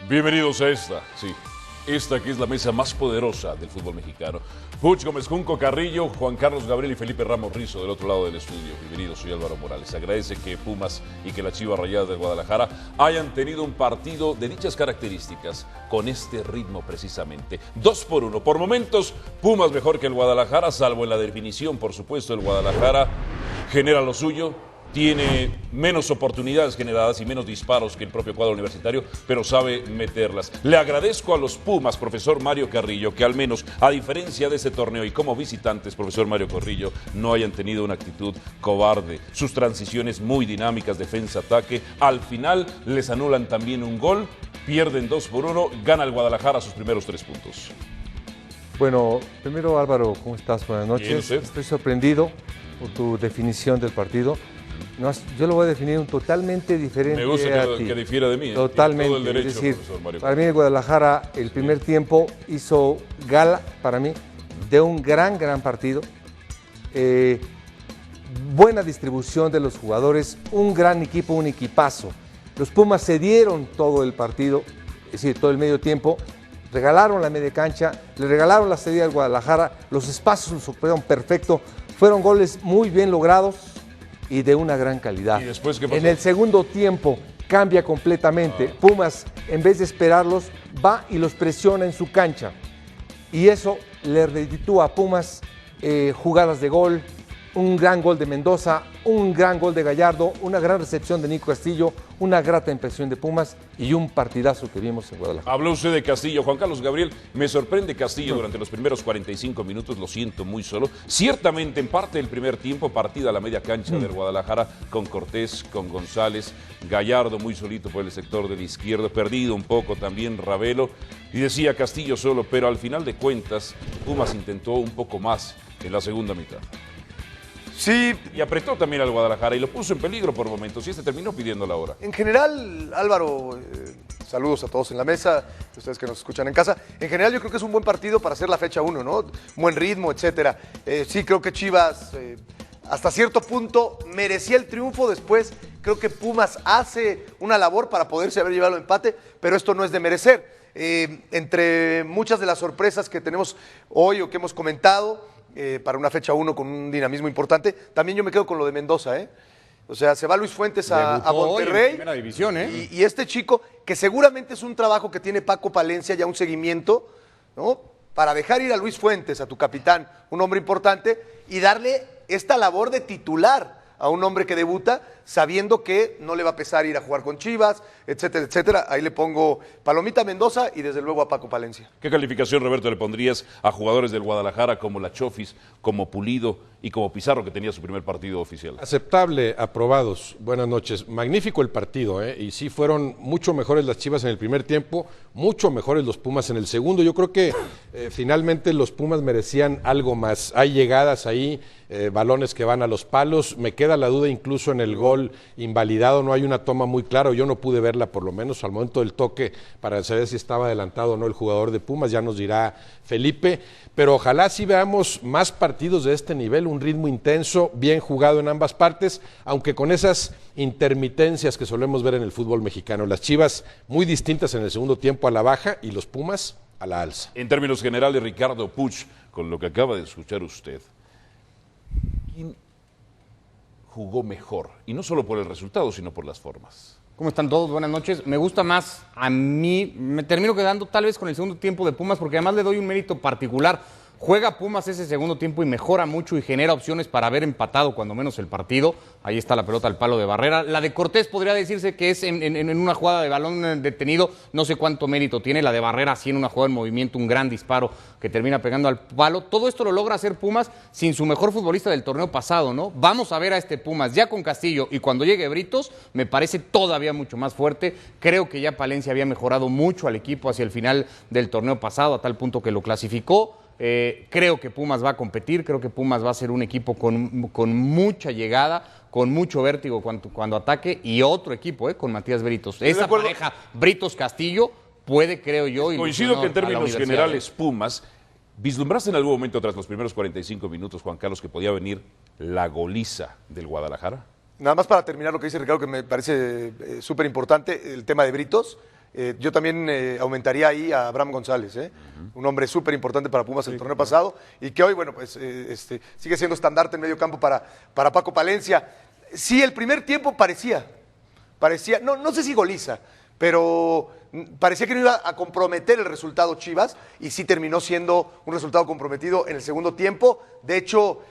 Bienvenidos a esta que es la mesa más poderosa del fútbol mexicano. Puch Gómez Junco, Carrillo, Juan Carlos Gabriel y Felipe Ramos Rizo del otro lado del estudio. Bienvenidos, soy Álvaro Morales. Agradece que Pumas y que la Chivas Rayadas de Guadalajara hayan tenido un partido de dichas características, con este ritmo precisamente. 2-1. Por momentos, Pumas mejor que el Guadalajara, salvo en la definición, por supuesto. El Guadalajara genera lo suyo, tiene menos oportunidades generadas y menos disparos que el propio cuadro universitario, pero sabe meterlas. Le agradezco a los Pumas, profesor Mario Carrillo, que al menos, a diferencia de ese torneo y como visitantes, profesor Mario Carrillo, no hayan tenido una actitud cobarde. Sus transiciones muy dinámicas, defensa-ataque, al final les anulan también un gol, pierden 2-1, gana el Guadalajara sus primeros 3 puntos. Bueno, primero Álvaro, ¿cómo estás? Buenas noches. Bien, estoy sorprendido por tu definición del partido. No, yo lo voy a definir totalmente diferente. Me gusta que difiera de mí. Totalmente. Todo el derecho, es decir, profesor Mario. para mí el Guadalajara el primer tiempo hizo gala para mí de un gran partido. Buena distribución de los jugadores, un gran equipo, un equipazo. Los Pumas se dieron todo el partido, es decir, todo el medio tiempo. Regalaron la media cancha, le regalaron la salida al Guadalajara, los espacios los supieron perfecto. Fueron goles muy bien logrados y de una gran calidad. ¿Y después qué pasó? En el segundo tiempo cambia completamente. Pumas, en vez de esperarlos, va y los presiona en su cancha. Y eso le reditúa a Pumas jugadas de gol, un gran gol de Mendoza, un gran gol de Gallardo, una gran recepción de Nico Castillo, una grata impresión de Pumas y un partidazo que vimos en Guadalajara. Habló usted de Castillo, Juan Carlos Gabriel. Me sorprende Castillo durante los primeros 45 minutos, lo siento muy solo. Ciertamente en parte del primer tiempo, partida a la media cancha del Guadalajara con Cortés, con González, Gallardo muy solito por el sector del izquierdo, perdido un poco también Ravelo. Y decía Castillo solo, pero al final de cuentas Pumas intentó un poco más en la segunda mitad. Sí. Y apretó también al Guadalajara y lo puso en peligro por momentos y terminó pidiendo la hora. En general, Álvaro, saludos a todos en la mesa, ustedes que nos escuchan en casa. En general yo creo que es un buen partido para hacer la fecha 1, ¿no? Buen ritmo, etcétera. Sí, creo que Chivas hasta cierto punto merecía el triunfo. Después creo que Pumas hace una labor para poderse haber llevado el empate, pero esto no es de merecer. Entre muchas de las sorpresas que tenemos hoy o que hemos comentado, para una fecha 1 con un dinamismo importante, también yo me quedo con lo de Mendoza, O sea, se va Luis Fuentes a Monterrey. En primera división, y este chico, que seguramente es un trabajo que tiene Paco Palencia, ya un seguimiento, ¿no? Para dejar ir a Luis Fuentes, a tu capitán, un hombre importante, y darle esta labor de titular a un hombre que debuta, sabiendo que no le va a pesar ir a jugar con Chivas, etcétera, etcétera. Ahí le pongo palomita a Mendoza y desde luego a Paco Palencia. ¿Qué calificación, Roberto, le pondrías a jugadores del Guadalajara como La Chofis, como Pulido y como Pizarro, que tenía su primer partido oficial? Aceptable, aprobados. Buenas noches. Magnífico el partido, y sí fueron mucho mejores las Chivas en el primer tiempo, mucho mejores los Pumas en el segundo. Yo creo que finalmente los Pumas merecían algo más. Hay llegadas ahí, balones que van a los palos. Me queda la duda incluso en el gol invalidado, no hay una toma muy clara, yo no pude verla por lo menos al momento del toque para saber si estaba adelantado o no el jugador de Pumas, ya nos dirá Felipe, pero ojalá sí veamos más partidos de este nivel, un ritmo intenso, bien jugado en ambas partes, aunque con esas intermitencias que solemos ver en el fútbol mexicano. Las Chivas muy distintas en el segundo tiempo a la baja y los Pumas a la alza. En términos generales, Ricardo Puch, con lo que acaba de escuchar usted, ¿quién jugó mejor? Y no solo por el resultado, sino por las formas. ¿Cómo están todos? Buenas noches. Me gusta más, a mí, me termino quedando tal vez con el segundo tiempo de Pumas, porque además le doy un mérito particular. Juega Pumas ese segundo tiempo y mejora mucho y genera opciones para haber empatado cuando menos el partido. Ahí está la pelota al palo de Barrera. La de Cortés podría decirse que es en una jugada de balón detenido. No sé cuánto mérito tiene. La de Barrera sí en una jugada en movimiento, un gran disparo que termina pegando al palo. Todo esto lo logra hacer Pumas sin su mejor futbolista del torneo pasado, ¿no? Vamos a ver a este Pumas ya con Castillo y cuando llegue Britos me parece todavía mucho más fuerte. Creo que ya Palencia había mejorado mucho al equipo hacia el final del torneo pasado a tal punto que lo clasificó. Creo que Pumas va a competir, creo que Pumas va a ser un equipo con mucha llegada, con mucho vértigo cuando ataque y otro equipo con Matías Britos. Esa pareja Britos-Castillo puede, creo yo... Coincido que en términos generales Pumas, ¿vislumbraste en algún momento tras los primeros 45 minutos, Juan Carlos, que podía venir la goliza del Guadalajara? Nada más para terminar lo que dice Ricardo, que me parece súper importante, el tema de Britos. Yo también aumentaría ahí a Abraham González, un hombre súper importante para Pumas el torneo pasado y que hoy, bueno, pues sigue siendo estandarte en medio campo para Paco Palencia. Sí, el primer tiempo parecía, no sé si goliza, pero parecía que no iba a comprometer el resultado Chivas y sí terminó siendo un resultado comprometido en el segundo tiempo. De hecho,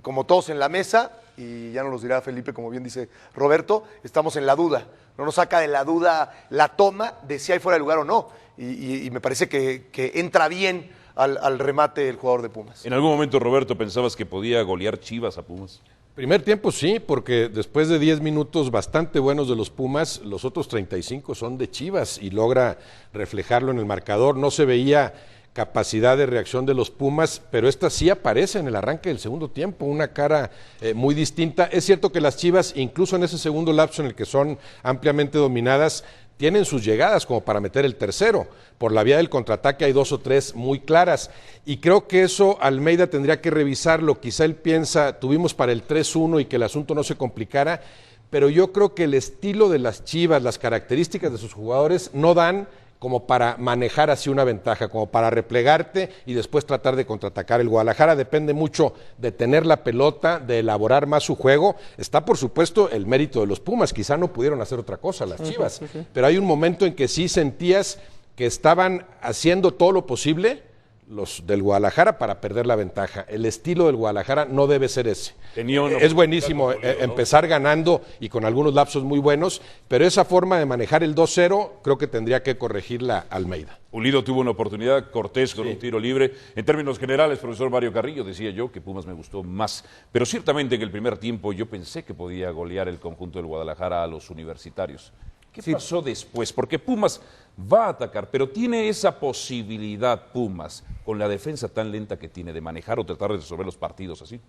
como todos en la mesa, y ya nos los dirá Felipe, como bien dice Roberto, estamos en la duda. No nos saca de la duda la toma de si hay fuera de lugar o no. Y me parece que entra bien al remate el jugador de Pumas. ¿En algún momento, Roberto, pensabas que podía golear Chivas a Pumas? Primer tiempo sí, porque después de 10 minutos bastante buenos de los Pumas, los otros 35 son de Chivas y logra reflejarlo en el marcador. No se veía capacidad de reacción de los Pumas, pero esta sí aparece en el arranque del segundo tiempo, una cara muy distinta. Es cierto que las Chivas, incluso en ese segundo lapso en el que son ampliamente dominadas, tienen sus llegadas como para meter el tercero. Por la vía del contraataque hay 2 o 3 muy claras. Y creo que eso Almeida tendría que revisarlo. Quizá él piensa, tuvimos para el 3-1 y que el asunto no se complicara, pero yo creo que el estilo de las Chivas, las características de sus jugadores no dan como para manejar así una ventaja, como para replegarte y después tratar de contraatacar. El Guadalajara depende mucho de tener la pelota, de elaborar más su juego. Está, por supuesto, el mérito de los Pumas. Quizá no pudieron hacer otra cosa las Chivas, pero hay un momento en que sí sentías que estaban haciendo todo lo posible los del Guadalajara para perder la ventaja. El estilo del Guadalajara no debe ser ese. Es buenísimo empezar ganando y con algunos lapsos muy buenos, pero esa forma de manejar el 2-0 creo que tendría que corregirla Almeida. Pulido tuvo una oportunidad, Cortés con un tiro libre. En términos generales, profesor Mario Carrillo, decía yo que Pumas me gustó más, pero ciertamente en el primer tiempo yo pensé que podía golear el conjunto del Guadalajara a los universitarios. ¿Qué pasó después? Porque Pumas va a atacar, pero tiene esa posibilidad Pumas, con la defensa tan lenta que tiene, de manejar o tratar de resolver los partidos así.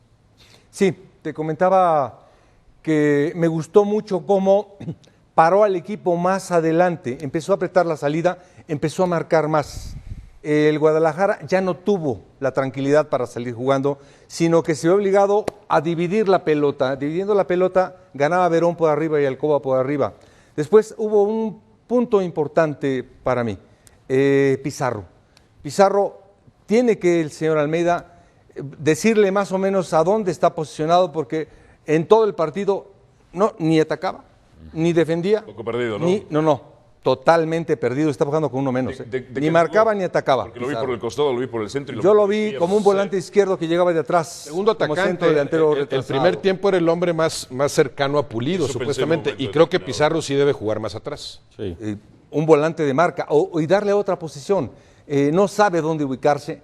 Sí, te comentaba que me gustó mucho cómo paró al equipo más adelante, empezó a apretar la salida, empezó a marcar más. El Guadalajara ya no tuvo la tranquilidad para salir jugando, sino que se vio obligado a dividir la pelota. Dividiendo la pelota, ganaba Verón por arriba y Alcoba por arriba. Después hubo un punto importante para mí, Pizarro. Pizarro tiene que el señor Almeida decirle más o menos a dónde está posicionado, porque en todo el partido ni atacaba, ni defendía. Poco perdido, ¿no? No, totalmente perdido, está jugando con uno menos. Ni marcaba ni atacaba. Porque lo vi por el costado, lo vi por el centro. Yo lo vi como un volante izquierdo que llegaba de atrás. Segundo atacante, delantero el primer tiempo era el hombre más cercano a Pulido, eso supuestamente, y creo que Pizarro sí debe jugar más atrás. Sí. Un volante de marca, y darle otra posición. No sabe dónde ubicarse,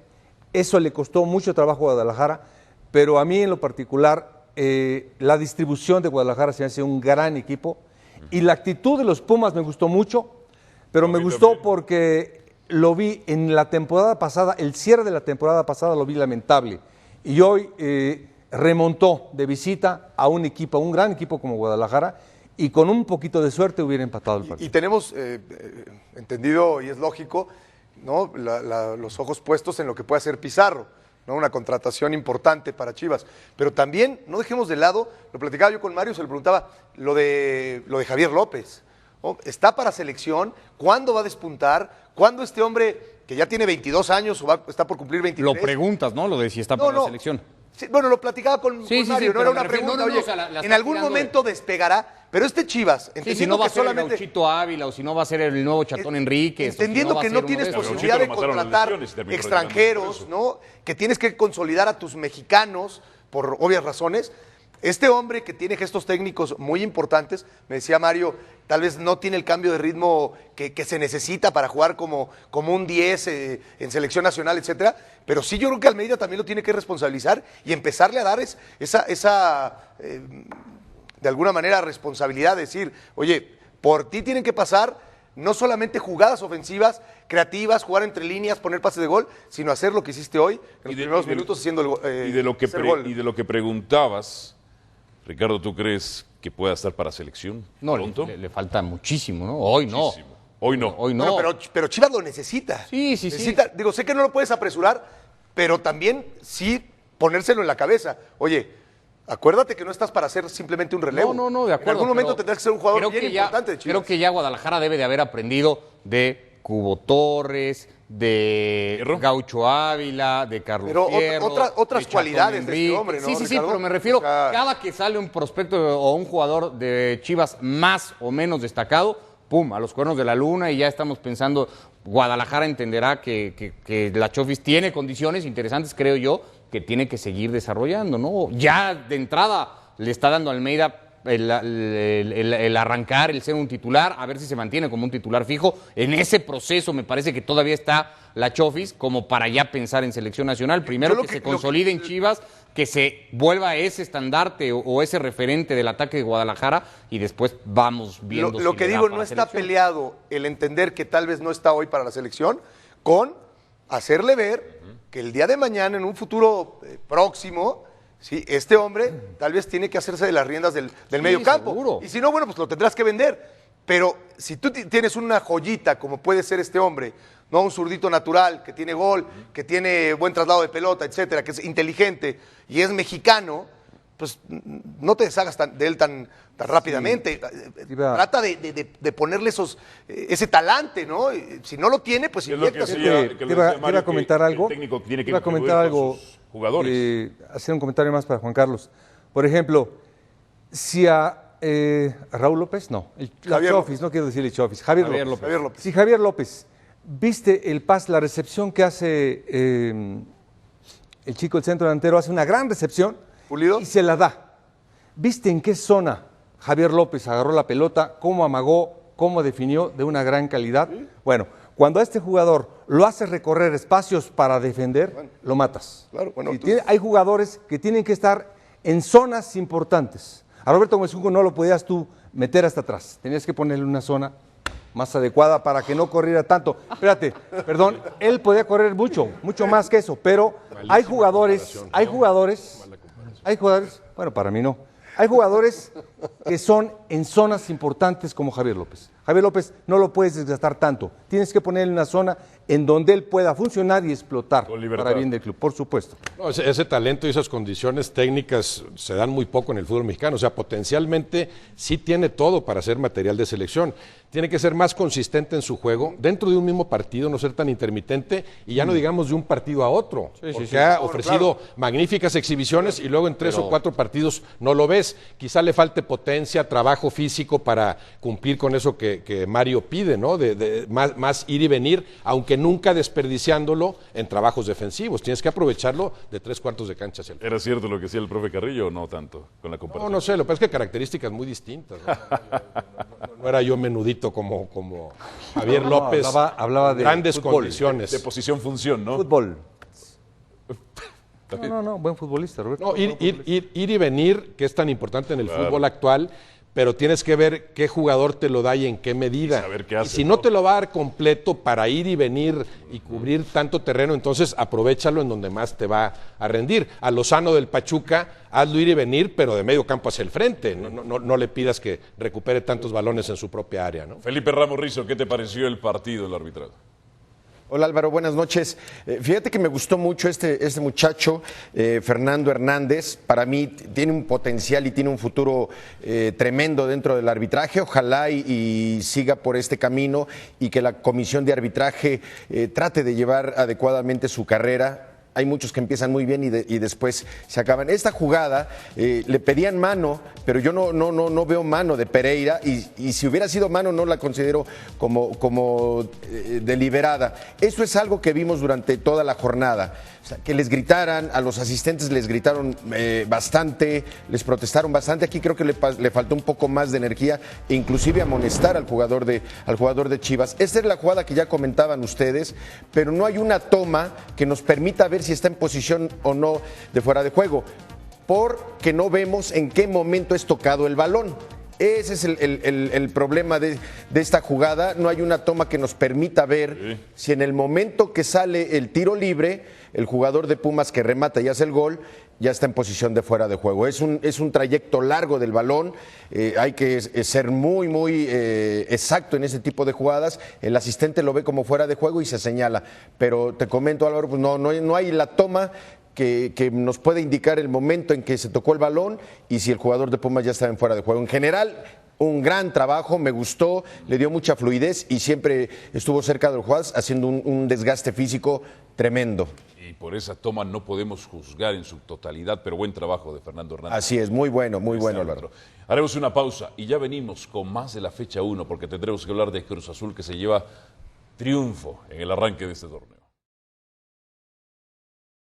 eso le costó mucho trabajo a Guadalajara, pero a mí en lo particular, la distribución de Guadalajara se me hace un gran equipo. Y la actitud de los Pumas me gustó mucho, pero me gustó también porque lo vi en la temporada pasada, el cierre de la temporada pasada lo vi lamentable. Y hoy remontó de visita a un equipo, a un gran equipo como Guadalajara, y con un poquito de suerte hubiera empatado el partido. Y tenemos entendido, y es lógico, ¿no? Los ojos puestos en lo que puede hacer Pizarro, ¿no? Una contratación importante para Chivas. Pero también, no dejemos de lado, lo platicaba yo con Mario, se le preguntaba, lo de Javier López, ¿no? Está para selección, ¿cuándo va a despuntar? ¿Cuándo este hombre, que ya tiene 22 años o está por cumplir 23? Lo preguntas, ¿no? Lo de si está para la selección. Sí, bueno, lo platicaba con Mario, no era una pregunta, oye, o sea, en algún momento despegará, pero este Chivas, entendiendo si no va a ser solamente el Gauchito Ávila o si no va a ser el nuevo Chatón Enríquez, entendiendo que no tienes posibilidad de contratar extranjeros, ¿no? Que tienes que consolidar a tus mexicanos por obvias razones. Este hombre que tiene gestos técnicos muy importantes, me decía Mario, tal vez no tiene el cambio de ritmo que se necesita para jugar como un 10 en selección nacional, etcétera, pero sí yo creo que Almeida también lo tiene que responsabilizar y empezarle a dar esa de alguna manera responsabilidad, de decir, oye, por ti tienen que pasar no solamente jugadas ofensivas, creativas, jugar entre líneas, poner pases de gol, sino hacer lo que hiciste hoy en los primeros minutos haciendo el gol. Y de lo que preguntabas, Ricardo, ¿tú crees que pueda estar para selección? No, pronto? Le falta muchísimo, ¿no? Hoy no. Hoy no. Hoy no. Bueno, pero Chivas lo necesita. Sí. Digo, sé que no lo puedes apresurar, pero también sí ponérselo en la cabeza. Oye, Acuérdate que no estás para hacer simplemente un relevo. No, de acuerdo. En algún momento pero tendrás que ser un jugador creo bien que ya- importante de Chivas. Creo que ya Guadalajara debe de haber aprendido de Cubo Torres, de ¿Fierro? Gaucho Ávila, de Carlos Pero Fierro, otras de Chacón cualidades de este Enrique. hombre, ¿no, Sí, Ricardo? pero me refiero, O sea, cada que sale un prospecto o un jugador de Chivas más o menos destacado, pum, a los cuernos de la luna y ya estamos pensando, Guadalajara entenderá que la Chofis tiene condiciones interesantes, creo yo, que tiene que seguir desarrollando, ¿no? Ya de entrada le está dando a Almeida el arrancar, el ser un titular, a ver si se mantiene como un titular fijo. En ese proceso me parece que todavía está la Chofis como para ya pensar en selección nacional. Primero Yo lo que que- se lo que- consolide en Chivas, que se vuelva ese estandarte o ese referente del ataque de Guadalajara y después vamos viendo Lo si que le da digo, para no está selección. peleado el entender que tal vez no está hoy para la selección con hacerle ver que el día de mañana, en un futuro próximo, sí, este hombre tal vez tiene que hacerse de las riendas del medio campo. seguro. Y si no, bueno, pues lo tendrás que vender. Pero si tú tienes una joyita como puede ser este hombre, no un zurdito natural, que tiene gol, que tiene buen traslado de pelota, etcétera, que es inteligente y es mexicano, pues no te deshagas de él tan rápidamente. Iba- Trata de ponerle ese talante, ¿no? Y si no lo tiene, pues Es lo que inyéctaselo. hacía- Te que le iba, decía te Mario, iba a comentar que algo. el técnico tiene que Te iba a comentar influir con algo. sus jugadores. Hacer un comentario más para Juan Carlos. Por ejemplo, si a Raúl López, no, la Javier Chofis, López. no quiero decirle Chofis, Javier López. Javier López. Si Javier López, viste el pas, la recepción que hace el chico del centro delantero, hace una gran recepción ¿Pulido? y se la da. ¿Viste en qué zona Javier López agarró la pelota, cómo amagó, cómo definió de una gran calidad? Bueno, cuando a este jugador lo haces recorrer espacios para defender, lo matas. Claro, bueno, Y entonces- hay jugadores que tienen que estar en zonas importantes. A Roberto Gómez Junco no lo podías tú meter hasta atrás. Tenías que ponerle una zona más adecuada para que no corriera tanto. Espérate, perdón, él podía correr mucho más que eso, pero hay jugadores, bueno, para mí no. Hay jugadores que son en zonas importantes como Javier López. Javier López no lo puedes desgastar tanto. Tienes que ponerle una zona en donde él pueda funcionar y explotar Con libertad. para bien del club, por supuesto. No, ese talento y esas condiciones técnicas se dan muy poco en el fútbol mexicano. O sea, potencialmente sí tiene todo para ser material de selección. Tiene que ser más consistente en su juego, dentro de un mismo partido, no ser tan intermitente y ya no digamos de un partido a otro. Porque ha ofrecido magníficas exhibiciones y luego en 3 o 4 partidos no lo ves. Quizá le falte potencia, trabajo físico para cumplir con eso que Mario pide, ¿no? De más ir y venir, aunque nunca desperdiciándolo en trabajos defensivos. Tienes que aprovecharlo de 3/4 de cancha hacia el ¿Era cierto lo que decía el profe Carrillo o no tanto con la comparación? No sé, lo que pasa es que características muy distintas. No era yo menudito como Javier No, López. hablaba de grandes fútbol, condiciones. De posición-función, ¿no? Fútbol. No, buen futbolista, Roberto. No, ir y venir, que es tan importante en el fútbol actual, pero tienes que ver qué jugador te lo da y en qué medida. Y saber qué hace, si ¿no? no te lo va a dar completo para ir y venir y cubrir tanto terreno, entonces aprovéchalo en donde más te va a rendir. A Lozano del Pachuca, hazlo ir y venir, pero de medio campo hacia el frente. No le pidas que recupere tantos balones en su propia área, ¿no? Felipe Ramos Rizo, ¿qué te pareció el partido, el arbitrado? Hola Álvaro, buenas noches. Fíjate que me gustó mucho este muchacho, Fernando Hernández. Para mí tiene un potencial y tiene un futuro tremendo dentro del arbitraje. Ojalá y siga por este camino y que la comisión de arbitraje trate de llevar adecuadamente su carrera. Hay muchos que empiezan muy bien y después se acaban. Esta jugada le pedían mano, pero yo no veo mano de Pereira y si hubiera sido mano no la considero como deliberada. Eso es algo que vimos durante toda la jornada. O sea, que les gritaran, a los asistentes les gritaron bastante, les protestaron bastante. Aquí creo que le faltó un poco más de energía e inclusive amonestar al jugador de Chivas. Esta es la jugada que ya comentaban ustedes, pero no hay una toma que nos permita ver si está en posición o no de fuera de juego, porque no vemos en qué momento es tocado el balón. Ese es el problema de esta jugada. No hay una toma que nos permita ver si en el momento que sale el tiro libre, el jugador de Pumas que remata y hace el gol, ya está en posición de fuera de juego. Es un trayecto largo del balón, hay que ser muy exacto en ese tipo de jugadas. El asistente lo ve como fuera de juego y se señala. Pero te comento, Álvaro, pues no hay la toma que nos puede indicar el momento en que se tocó el balón y si el jugador de Pumas ya estaba en fuera de juego. En general, un gran trabajo, me gustó, le dio mucha fluidez y siempre estuvo cerca de los jugadores haciendo un desgaste físico tremendo. Y por esa toma no podemos juzgar en su totalidad, pero buen trabajo de Fernando Hernández. Así es, muy bueno, Álvaro. Haremos una pausa y ya venimos con más de la fecha 1 porque tendremos que hablar de Cruz Azul que se lleva triunfo en el arranque de este torneo.